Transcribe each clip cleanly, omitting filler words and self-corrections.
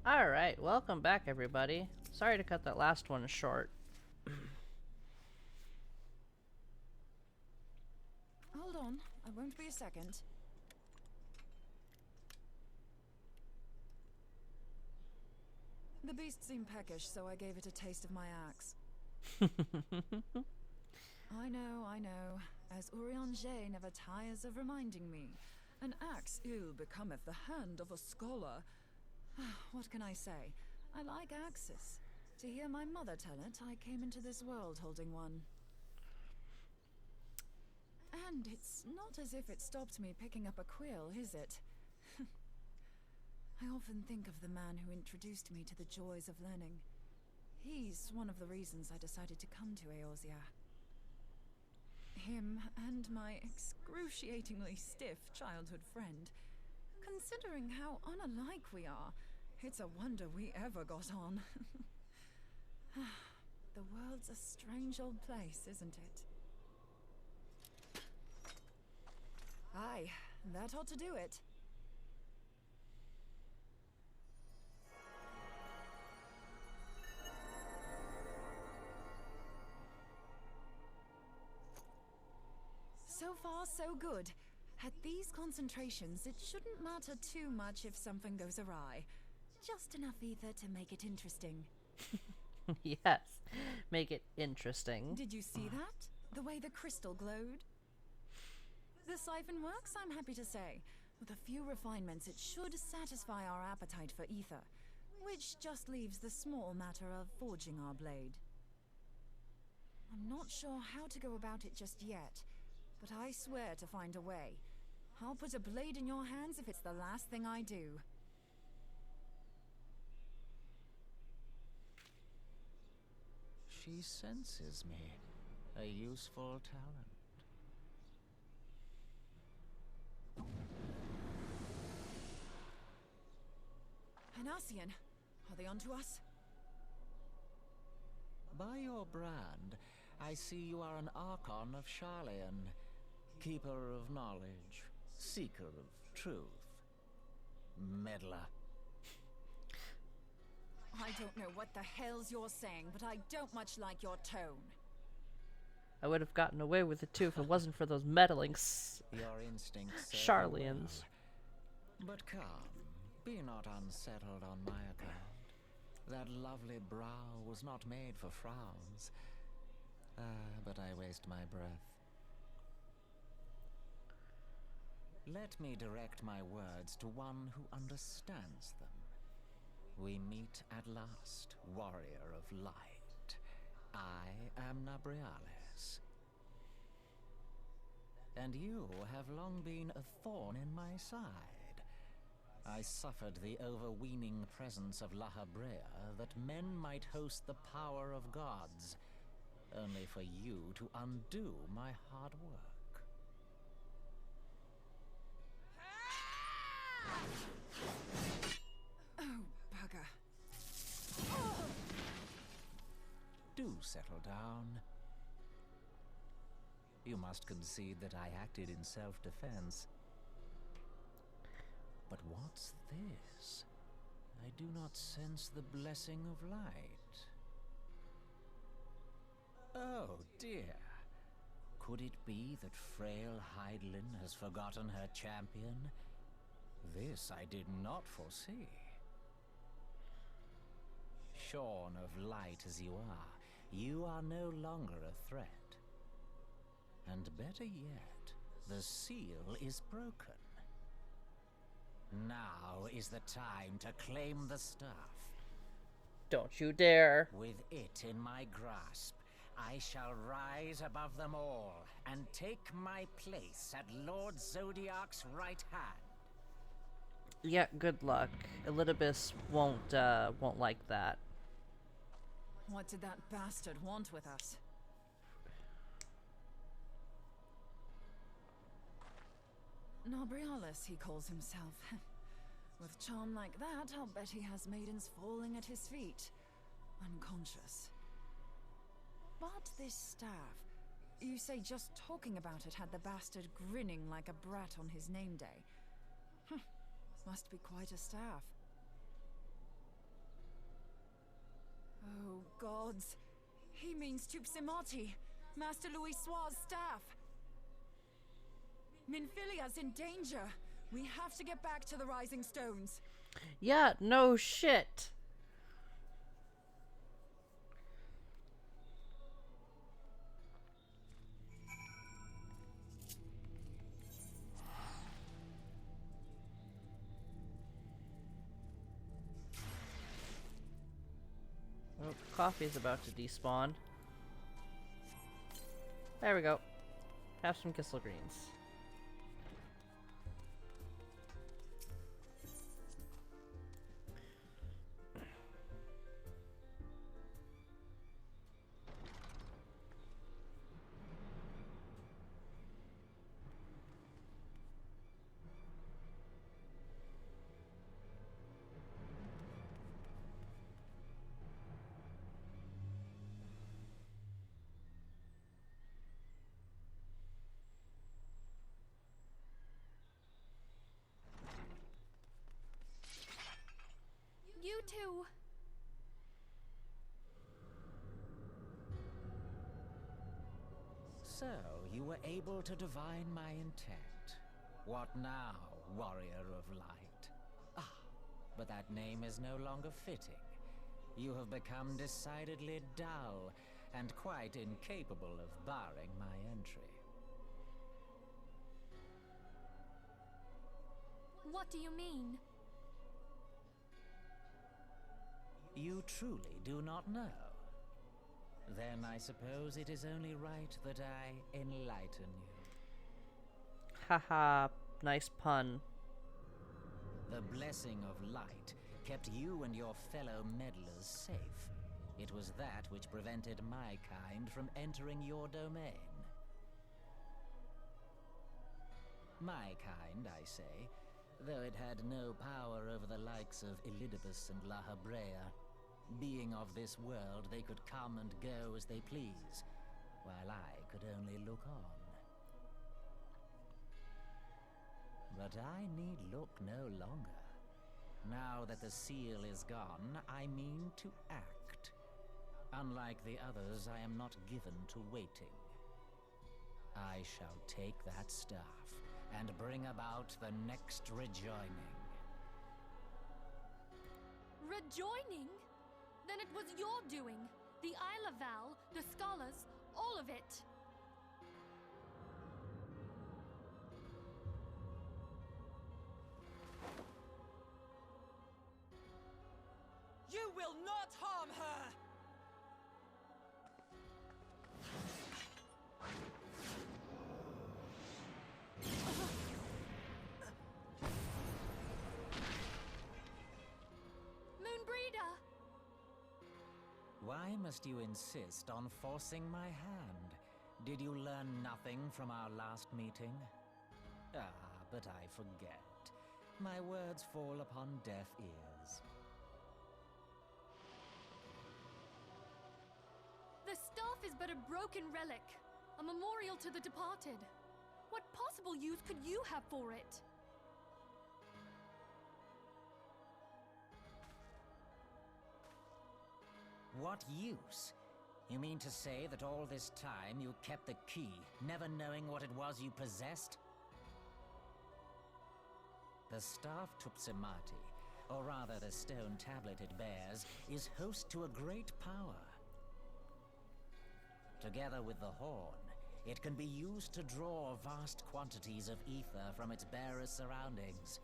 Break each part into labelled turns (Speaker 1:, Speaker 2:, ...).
Speaker 1: Alright, welcome back everybody. Sorry to cut that last one short.
Speaker 2: Hold on, I won't be a second. The beast seemed peckish, so I gave it a taste of my axe. I know. As Angy never tires of reminding me. An axe ill becometh the hand of a scholar. What can I say? I like axes. To hear my mother tell it, I came into this world holding one. And it's not as if it stopped me picking up a quill, is it? I often think of the man who introduced me to the joys of learning. He's one of the reasons I decided to come to Eorzea. Him and my excruciatingly stiff childhood friend. Considering how unalike we are, it's a wonder we ever got on. The world's a strange old place, isn't it? Aye, that ought to do it. So far, so good. At these concentrations, it shouldn't matter too much if something goes awry. Just enough ether to make it interesting.
Speaker 1: Yes, make it interesting.
Speaker 2: Did you see that? The way the crystal glowed? The siphon works, I'm happy to say. With a few refinements, it should satisfy our appetite for ether, which just leaves the small matter of forging our blade. I'm not sure how to go about it just yet, but I swear to find a way. I'll put a blade in your hands if it's the last thing I do.
Speaker 3: She senses me. A useful talent.
Speaker 2: Hanassian, are they onto us?
Speaker 3: By your brand, I see you are an Archon of Sharlayan, keeper of knowledge, seeker of truth, meddler.
Speaker 2: I don't know what the hell's you're saying, but I don't much like your tone.
Speaker 1: I would have gotten away with it too if it wasn't for those meddling
Speaker 3: Your instincts serve you
Speaker 1: Sharlayans.
Speaker 3: well. But come, be not unsettled on my account. That lovely brow was not made for frowns. But I waste my breath. Let me direct my words to one who understands them. We meet at last, warrior of light. I am Nabriales. And you have long been a thorn in my side. I suffered the overweening presence of La Habrea that men might host the power of gods, only for you to undo my hard work.
Speaker 2: Oh, bugger.
Speaker 3: Do settle down. You must concede that I acted in self-defense. But what's this? I do not sense the blessing of light. Oh dear. Could it be that frail Hydelin has forgotten her champion? This I did not foresee. Shorn of light as you are no longer a threat. And better yet, the seal is broken. Now is the time to claim the stuff.
Speaker 1: Don't you dare.
Speaker 3: With it in my grasp, I shall rise above them all and take my place at Lord Zodiac's right hand.
Speaker 1: Yeah, good luck. Elidibus won't like that.
Speaker 2: What did that bastard want with us? Nabriales, he calls himself. With charm like that, I'll bet he has maidens falling at his feet, unconscious. But this staff, you say just talking about it had the bastard grinning like a brat on his name day. Must be quite a staff. Oh, gods. He means Tupsimati, Master Louis Soir's staff. Minfilia's in danger. We have to get back to the Rising Stones.
Speaker 1: Yeah, no shit. Oh, coffee's about to despawn. There we go. Have some Kissel Greens.
Speaker 4: You two.
Speaker 3: So, you were able to divine my intent. What now, warrior of light? Ah, but that name is no longer fitting. You have become decidedly dull, and quite incapable of barring my entry.
Speaker 4: What do you mean?
Speaker 3: You truly do not know? Then I suppose it is only right that I enlighten you.
Speaker 1: Haha, nice pun.
Speaker 3: The blessing of light kept you and your fellow meddlers safe. It was that which prevented my kind from entering your domain. My kind, I say, though it had no power over the likes of Elidibus and La Habrea. Being of this world, they could come and go as they please, while I could only look on. But I need look no longer. Now that the seal is gone, I mean to act. Unlike the others, I am not given to waiting. I shall take that staff and bring about the next rejoining.
Speaker 4: Rejoining? Then it was your doing. The Isle of Val, the scholars, all of it.
Speaker 2: You will not harm her!
Speaker 4: Moonbreeder!
Speaker 3: Why must you insist on forcing my hand? Did you learn nothing from our last meeting? Ah, but I forget. My words fall upon deaf ears.
Speaker 4: The staff is but a broken relic, a memorial to the departed. What possible use could you have for it?
Speaker 3: What use? You mean to say that all this time you kept the key, never knowing what it was you possessed? The staff Tupsimati, or rather the stone tablet it bears, is host to a great power. Together with the horn, it can be used to draw vast quantities of ether from its bearer's surroundings.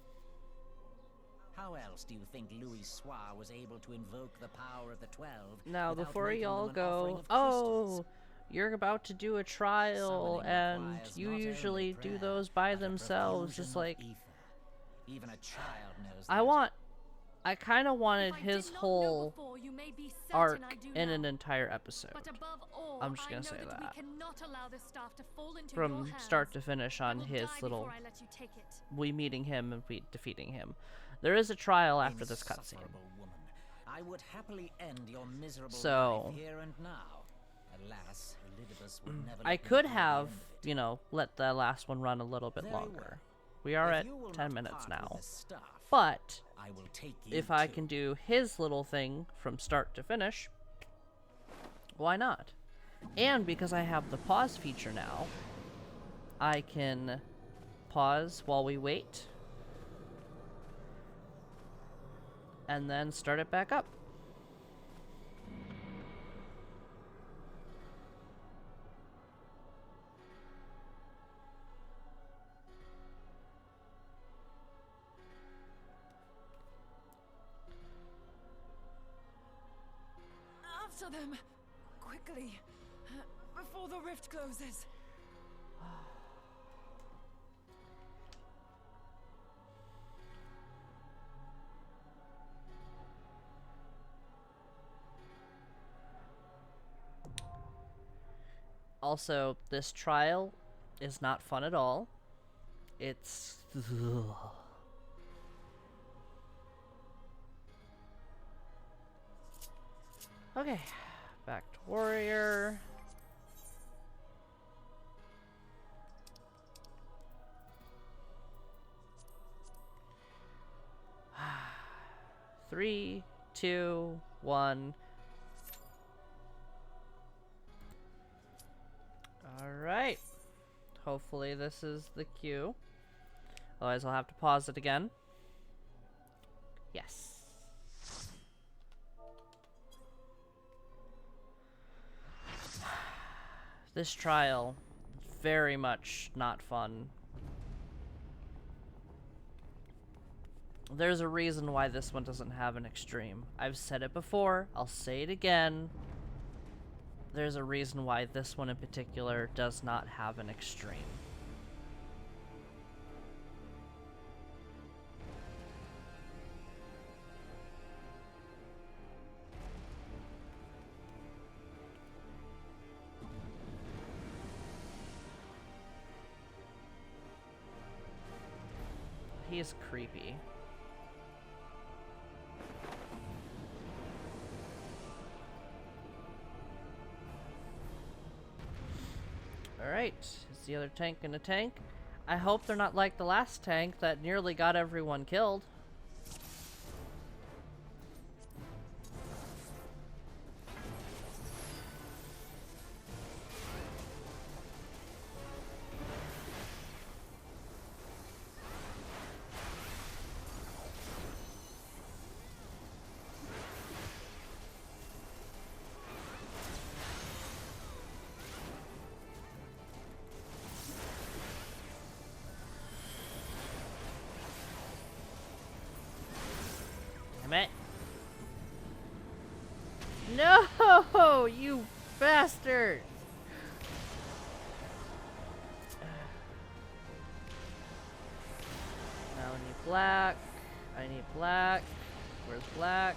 Speaker 3: How else do you think Louis Soir was able to invoke the power of the 12?
Speaker 1: Now,
Speaker 3: without
Speaker 1: before
Speaker 3: making
Speaker 1: y'all
Speaker 3: them an offering
Speaker 1: go,
Speaker 3: of crystals?
Speaker 1: you're about to do a trial,
Speaker 3: Summoning
Speaker 1: and
Speaker 3: requires
Speaker 1: you
Speaker 3: not only
Speaker 1: usually do
Speaker 3: prayer,
Speaker 1: those by
Speaker 3: but a
Speaker 1: themselves.
Speaker 3: profusion
Speaker 1: Just
Speaker 3: of
Speaker 1: like,
Speaker 3: ether. Even a child knows
Speaker 1: I kind of wanted
Speaker 4: If I
Speaker 1: his
Speaker 4: did not know
Speaker 1: whole
Speaker 4: before, you may be certain
Speaker 1: arc
Speaker 4: I do
Speaker 1: in
Speaker 4: now.
Speaker 1: an entire episode.
Speaker 4: But above all,
Speaker 1: I'm just gonna
Speaker 4: I know
Speaker 1: say
Speaker 4: that
Speaker 1: that.
Speaker 4: we cannot allow this staff to fall into your
Speaker 1: From
Speaker 4: hands.
Speaker 1: start to finish
Speaker 4: I
Speaker 1: on
Speaker 4: will
Speaker 1: his
Speaker 4: die
Speaker 1: little,
Speaker 4: before I let you take it.
Speaker 1: we meeting him and we defeating him. There is a trial after this cutscene.
Speaker 3: Insufferable woman. I would happily end your miserable
Speaker 1: So,
Speaker 3: life here and now. Alas, Elidibus would never
Speaker 1: I
Speaker 3: let me
Speaker 1: could
Speaker 3: hear the
Speaker 1: have,
Speaker 3: end of it.
Speaker 1: you know, let the last one run a little bit
Speaker 3: Very
Speaker 1: longer.
Speaker 3: well.
Speaker 1: We are
Speaker 3: If
Speaker 1: at
Speaker 3: you will
Speaker 1: 10
Speaker 3: not
Speaker 1: minutes
Speaker 3: part with
Speaker 1: now.
Speaker 3: the staff,
Speaker 1: But
Speaker 3: I will take you
Speaker 1: if I
Speaker 3: too.
Speaker 1: can do his little thing from start to finish, Why not? And because I have the pause feature now, I can pause while we wait, and then start it back up.
Speaker 2: After them! Quickly! Before the rift closes!
Speaker 1: Also, this trial is not fun at all. It's... Okay, back to warrior. Three, two, one. Alright. Hopefully this is the cue. Otherwise I'll have to pause it again. Yes. This trial, very much not fun. There's a reason why this one doesn't have an extreme. I've said it before, I'll say it again. There's a reason why this one in particular does not have an extreme. He is creepy. Alright, is the other tank in a tank? I hope they're not like the last tank that nearly got everyone killed. No, you bastard! Now I need black. I need black. Where's black?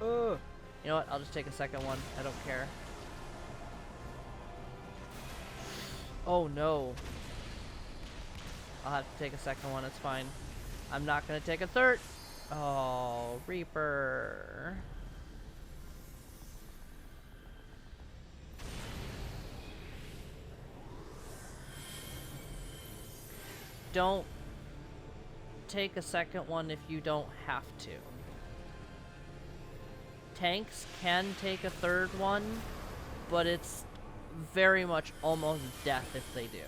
Speaker 1: Oh, you know what? I'll just take a second one. I don't care. Oh no. I'll have to take a second one. It's fine. I'm not gonna take a third. Oh, Reaper. Don't take a second one if you don't have to. Tanks can take a third one, but it's very much almost death if they do.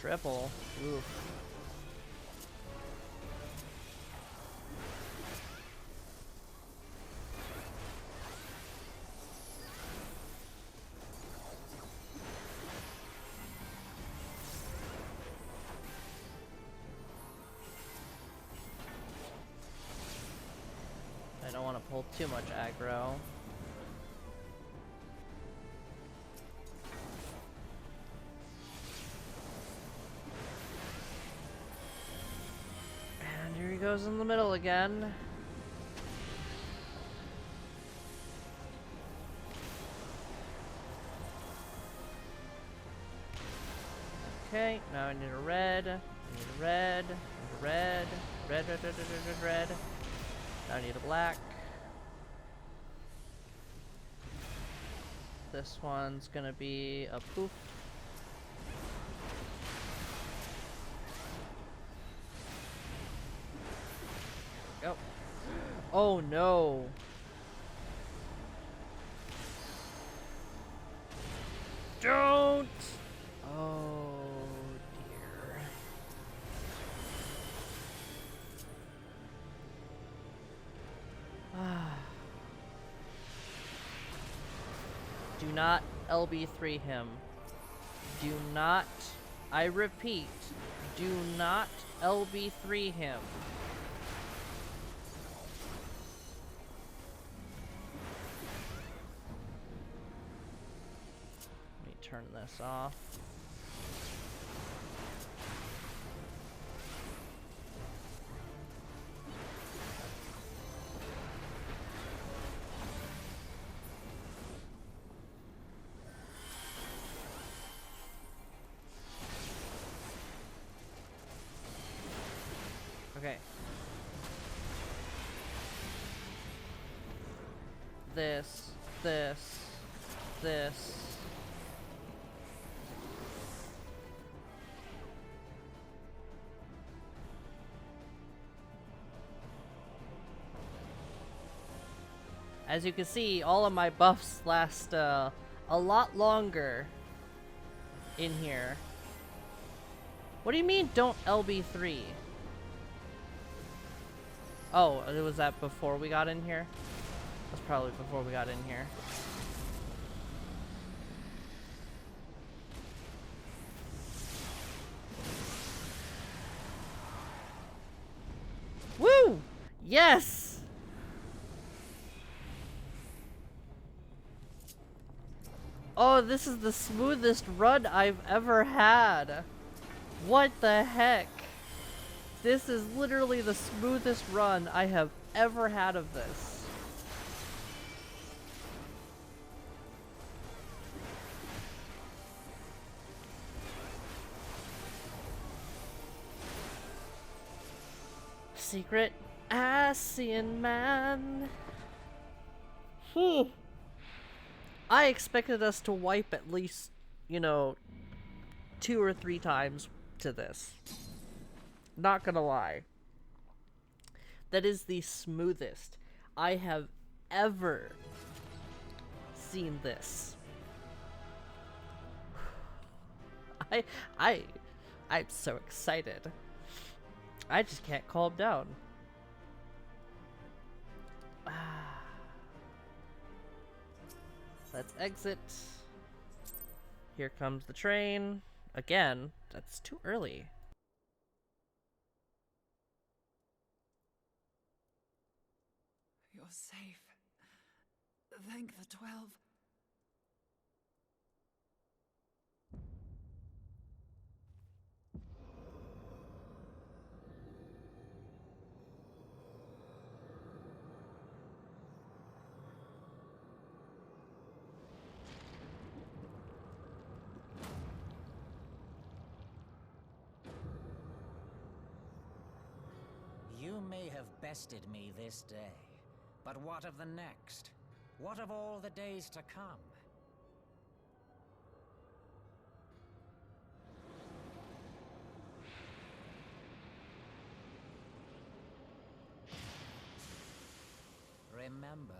Speaker 1: Triple. Oof. I don't want to pull too much aggro. Goes in the middle again. Okay, now I need a red. I need a red. I need a red. Red, red, red, red, red, red, red. Now I need a black. This one's gonna be a poof. Go. Oh no. Don't! Oh dear. Do not LB3 him. Do not, I repeat, do not LB3 him. Let me turn this off. Okay. This. As you can see, all of my buffs last a lot longer in here. What do you mean don't LB3? Oh, was that before we got in here? That's probably before we got in here. Woo! Yes! Oh, this is the smoothest run I've ever had. What the heck? This is literally the smoothest run I have ever had of this. Secret Asian man. I expected us to wipe at least, you know, 2 or 3 times to this. Not gonna lie. That is the smoothest I have ever seen this. I'm so excited. I just can't calm down. Let's exit. Here comes the train. Again, that's too early.
Speaker 2: You're safe. Thank the 12.
Speaker 3: You may have bested me this day, but what of the next? What of all the days to come? Remember,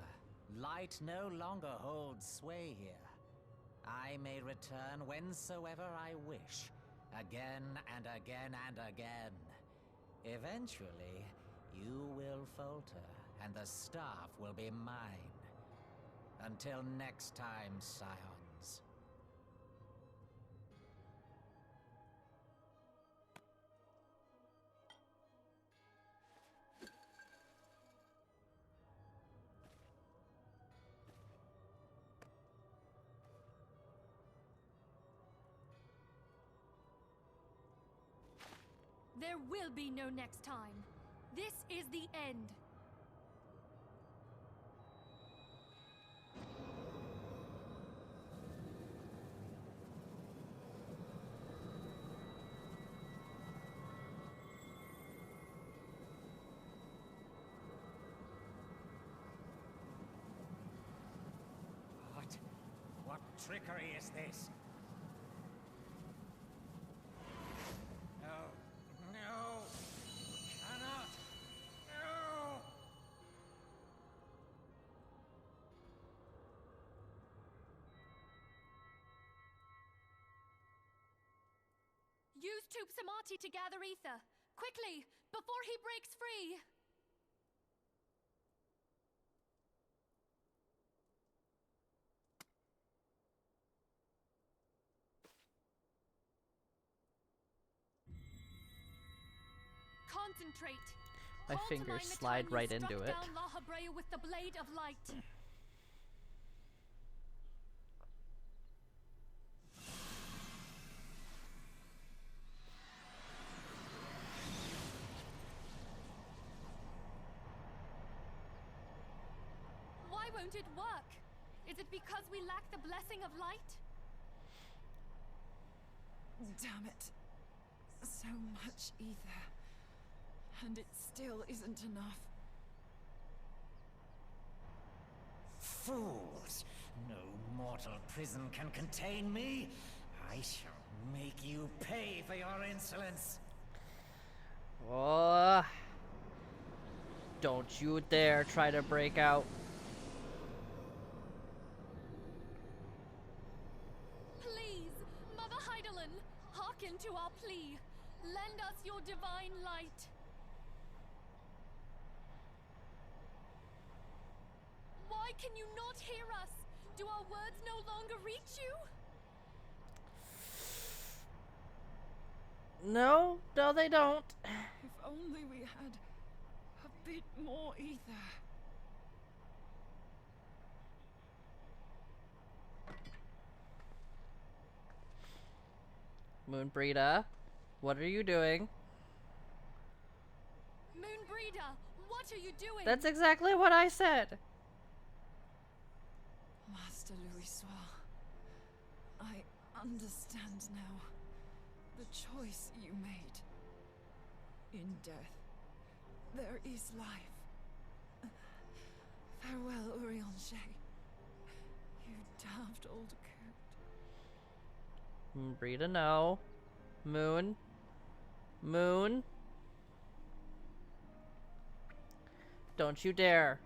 Speaker 3: light no longer holds sway here. I may return whensoever I wish, again and again and again. Eventually, you will falter, and the staff will be mine. Until next time, scions.
Speaker 4: There will be no next time. This is the end.
Speaker 3: trickery is this? No. No. Cannot. No.
Speaker 4: Use Tube Samati to gather ether. Quickly, before he breaks free! Concentrate.
Speaker 1: My
Speaker 4: Call to
Speaker 1: fingers
Speaker 4: mind the
Speaker 1: slide
Speaker 4: time you
Speaker 1: right
Speaker 4: struck
Speaker 1: into it.
Speaker 4: down La Habrea with the blade of light. Why won't it work? Is it because we lack the blessing of light?
Speaker 2: Damn it. So much ether. And it still isn't enough.
Speaker 3: Fools! No mortal prison can contain me. I shall make you pay for your insolence.
Speaker 1: Oh, don't you dare try to break out.
Speaker 4: Please, Mother Heidelin, hearken to our plea. Lend us your divine light. Why can you not hear us? Do our words no longer reach you?
Speaker 1: No, they don't.
Speaker 2: If only we had a bit more ether.
Speaker 1: Moonbreeder, what are you doing?
Speaker 4: Moonbreeder, what are you doing?
Speaker 1: That's exactly what I said.
Speaker 2: Master Louis Soir, I understand now the choice you made. In death, there is life. Farewell, Urianger. You damned old coot.
Speaker 1: Moonbreeder, no. Moon. Don't you dare.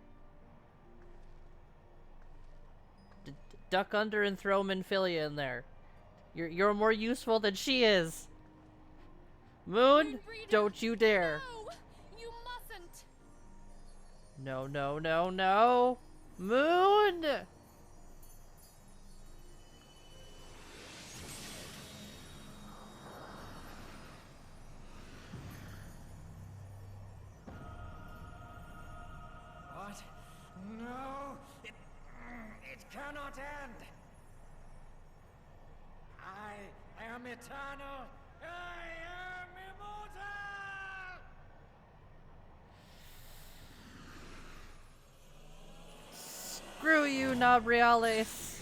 Speaker 1: Duck under and throw Minfilia in there. You're more useful than she is. Moon,
Speaker 4: Moonbreeder,
Speaker 1: don't you dare.
Speaker 4: No! You mustn't!
Speaker 1: No. Moon!
Speaker 3: What? No! It cannot end! I am eternal! I am immortal!
Speaker 1: Screw you, Nabriales.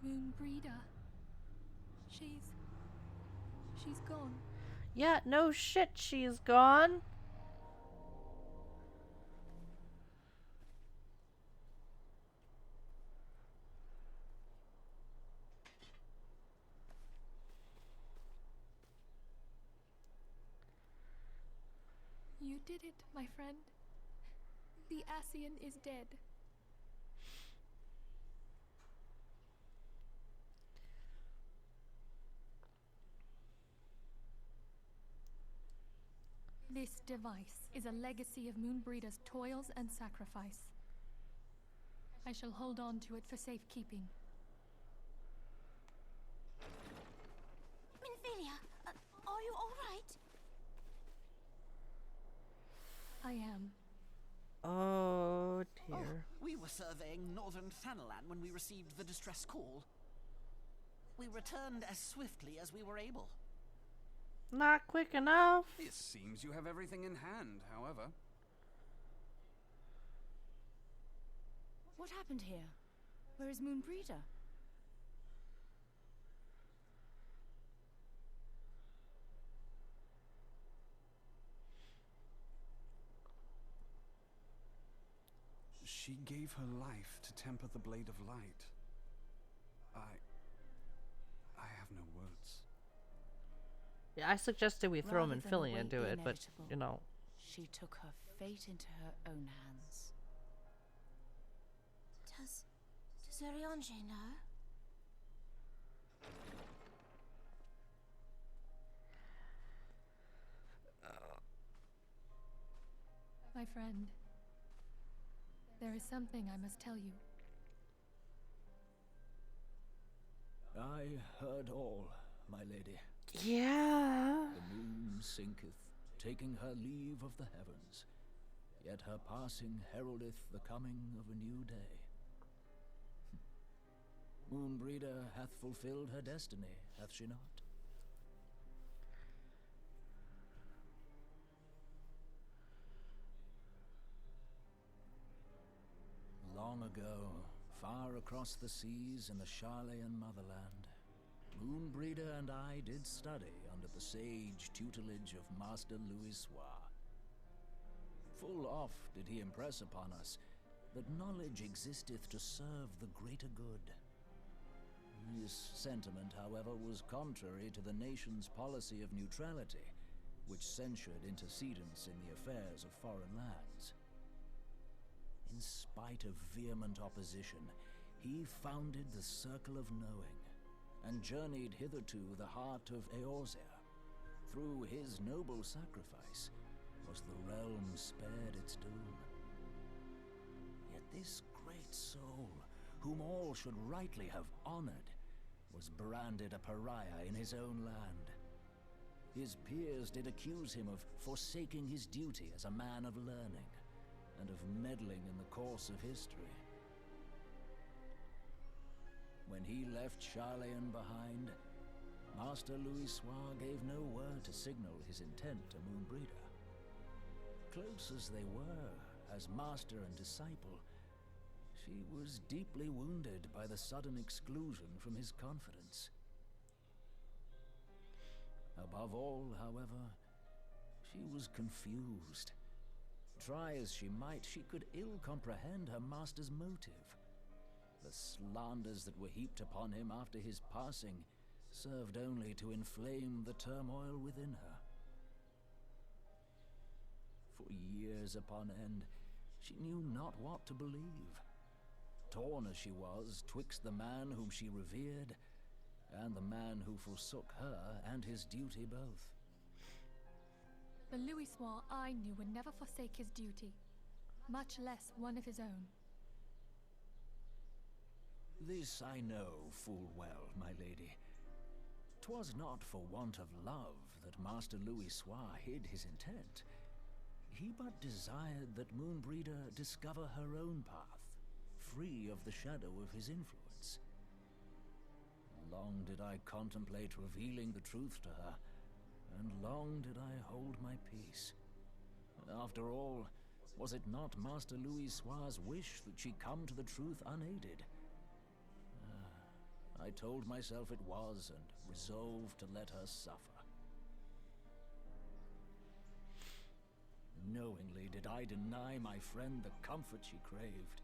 Speaker 4: Moonbreeder. She's gone.
Speaker 1: Yeah, no shit, she's gone.
Speaker 4: You did it, my friend. The Ascian is dead. This device is a legacy of Moonbreeder's toils and sacrifice. I shall hold on to it for safekeeping.
Speaker 5: Minfilia, are you all right?
Speaker 4: I am.
Speaker 1: Oh dear.
Speaker 6: Oh, we were surveying northern Thanalan when we received the distress call. We returned as swiftly as we were able.
Speaker 1: Not quick enough.
Speaker 7: It seems you have everything in hand, however.
Speaker 2: What happened here? Where is Moonbreeder?
Speaker 7: She gave her life to temper the blade of light. I have no words.
Speaker 1: Yeah, I suggested we throw him
Speaker 8: Rather
Speaker 1: and
Speaker 8: than
Speaker 1: Philly
Speaker 8: await
Speaker 1: into
Speaker 8: the
Speaker 1: it, but,
Speaker 8: inevitable,
Speaker 1: you know.
Speaker 8: she took her fate into her own hands.
Speaker 5: Does Angy know?
Speaker 4: My friend, there is something I must tell you.
Speaker 3: I heard all, my lady.
Speaker 1: Yeah.
Speaker 3: The moon sinketh, taking her leave of the heavens, yet her passing heraldeth the coming of a new day. Moonbreeder hath fulfilled her destiny, hath she not? Long ago, far across the seas in the Charlayan motherland, Moonbreeder and I did study under the sage tutelage of Master Louis Soir. Full oft did he impress upon us that knowledge existeth to serve the greater good. This sentiment, however, was contrary to the nation's policy of neutrality, which censured intercedence in the affairs of foreign lands. In spite of vehement opposition, he founded the Circle of Knowing, and journeyed hitherto the heart of Eorzea. Through his noble sacrifice was the realm spared its doom. Yet this great soul, whom all should rightly have honored, was branded a pariah in his own land. His peers did accuse him of forsaking his duty as a man of learning, and of meddling in the course of history. When he left Charlayan behind, Master Louis Soir gave no word to signal his intent to Moonbreeder. Close as they were, as master and disciple, she was deeply wounded by the sudden exclusion from his confidence. Above all, however, she was confused. Try as she might, she could ill comprehend her master's motive. The slanders that were heaped upon him after his passing served only to inflame the turmoil within her. For years upon end, she knew not what to believe. Torn as she was twixt the man whom she revered and the man who forsook her and his duty both.
Speaker 4: The Louis Soir I knew would never forsake his duty, much less one of his own.
Speaker 3: This I know full well, my lady. 'Twas not for want of love that Master Louis Soir hid his intent. He but desired that Moonbreeder discover her own path, free of the shadow of his influence. Long did I contemplate revealing the truth to her, and long did I hold my peace. After all, was it not Master Louis Soir's wish that she come to the truth unaided? I told myself it was, and resolved to let her suffer. Knowingly did I deny my friend the comfort she craved.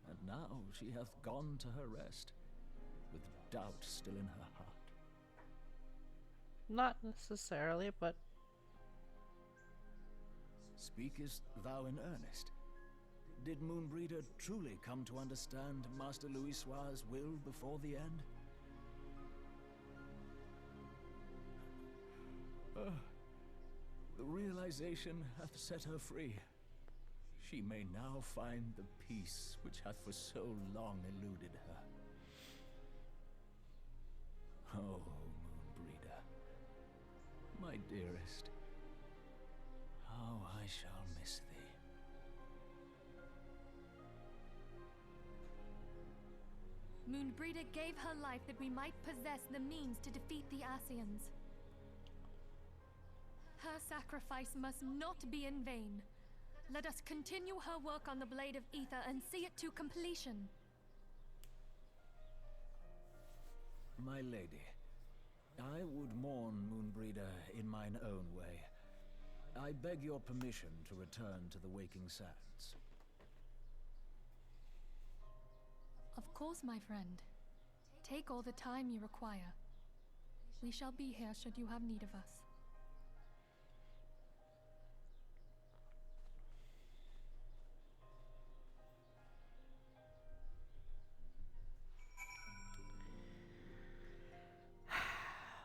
Speaker 3: And now she hath gone to her rest, with doubt still in her heart.
Speaker 1: Not necessarily, but...
Speaker 3: Speakest thou in earnest? Did Moonbreeder truly come to understand Master Louis Soir's will before the end? The realization hath set her free. She may now find the peace which hath for so long eluded her. Oh, Moonbreeder, my dearest, how I shall miss thee.
Speaker 4: Moonbreeder gave her life that we might possess the means to defeat the Ascians. Her sacrifice must not be in vain. Let us continue her work on the Blade of Ether and see it to completion.
Speaker 3: My lady, I would mourn Moonbreeder in mine own way. I beg your permission to return to the Waking Sands.
Speaker 4: Of course, my friend. Take all the time you require. We shall be here should you have need of us.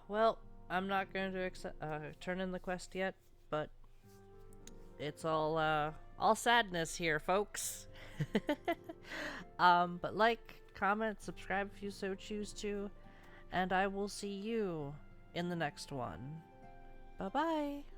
Speaker 1: Well, I'm not going to turn in the quest yet, but it's all sadness here, folks. But like, comment, subscribe if you so choose to, and I will see you in the next one. Bye-bye.